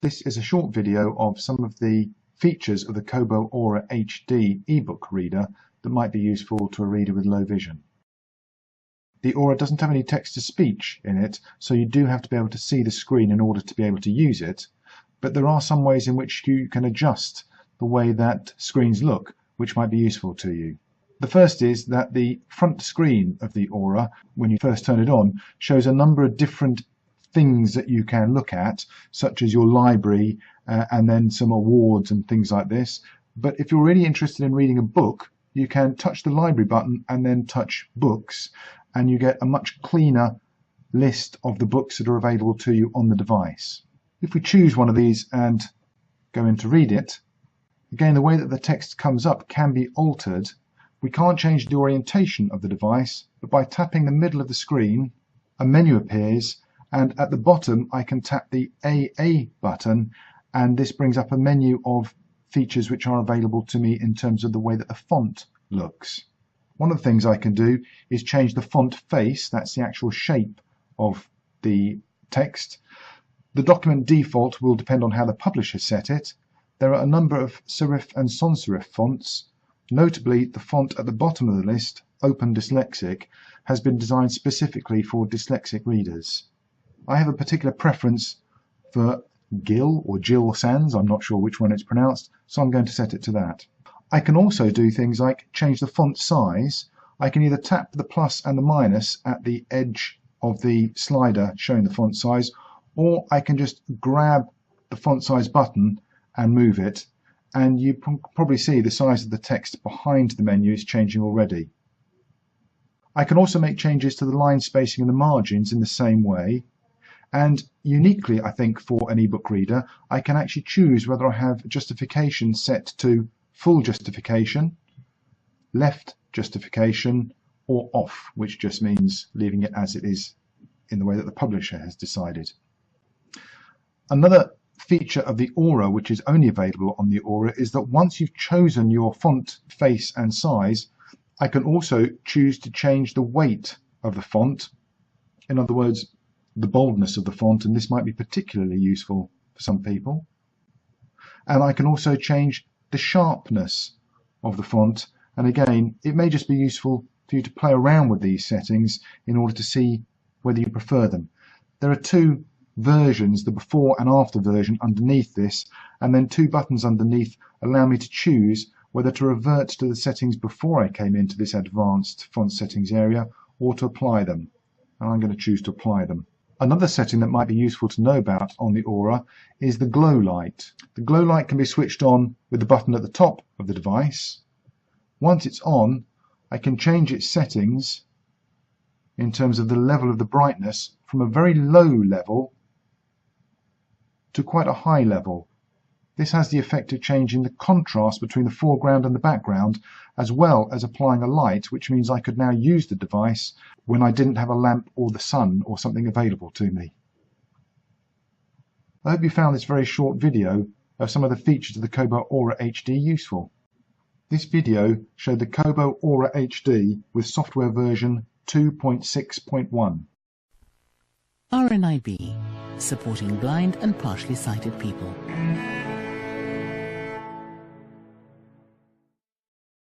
This is a short video of some of the features of the Kobo Aura HD ebook reader that might be useful to a reader with low vision. The Aura doesn't have any text-to-speech in it, so you do have to be able to see the screen in order to be able to use it, but there are some ways in which you can adjust the way that screens look, which might be useful to you. The first is that the front screen of the Aura, when you first turn it on, shows a number of different things that you can look at, such as your library and then some awards and things like this. But if you're really interested in reading a book, you can touch the library button and then touch books, and you get a much cleaner list of the books that are available to you on the device. If we choose one of these and go in to read it, again, the way that the text comes up can be altered. We can't change the orientation of the device, but by tapping the middle of the screen, a menu appears, and at the bottom I can tap the AA button, and this brings up a menu of features which are available to me in terms of the way that the font looks. One of the things I can do is change the font face, that's the actual shape of the text. The document default will depend on how the publisher set it. There are a number of serif and sans serif fonts. Notably, the font at the bottom of the list, Open Dyslexic, has been designed specifically for dyslexic readers. I have a particular preference for Gil or Jill Sans, I'm not sure which one it's pronounced, so I'm going to set it to that. I can also do things like change the font size. I can either tap the plus and the minus at the edge of the slider showing the font size, or I can just grab the font size button and move it, and you probably see the size of the text behind the menu is changing already. I can also make changes to the line spacing and the margins in the same way, and uniquely I think for an ebook reader, I can actually choose whether I have justification set to full justification, left justification, or off, which just means leaving it as it is in the way that the publisher has decided. Another feature of the Aura, which is only available on the Aura, is that once you've chosen your font face and size, I can also choose to change the weight of the font. In other words, the boldness of the font, and this might be particularly useful for some people. And I can also change the sharpness of the font, and again, it may just be useful for you to play around with these settings in order to see whether you prefer them. There are two versions, the before and after version underneath this, and then two buttons underneath allow me to choose whether to revert to the settings before I came into this advanced font settings area or to apply them, and I'm going to choose to apply them. Another setting that might be useful to know about on the Aura is the glow light. The glow light can be switched on with the button at the top of the device. Once it's on, I can change its settings in terms of the level of the brightness from a very low level to quite a high level. This has the effect of changing the contrast between the foreground and the background, as well as applying a light, which means I could now use the device when I didn't have a lamp or the sun or something available to me. I hope you found this very short video of some of the features of the Kobo Aura HD useful. This video showed the Kobo Aura HD with software version 2.6.1. RNIB, supporting blind and partially sighted people.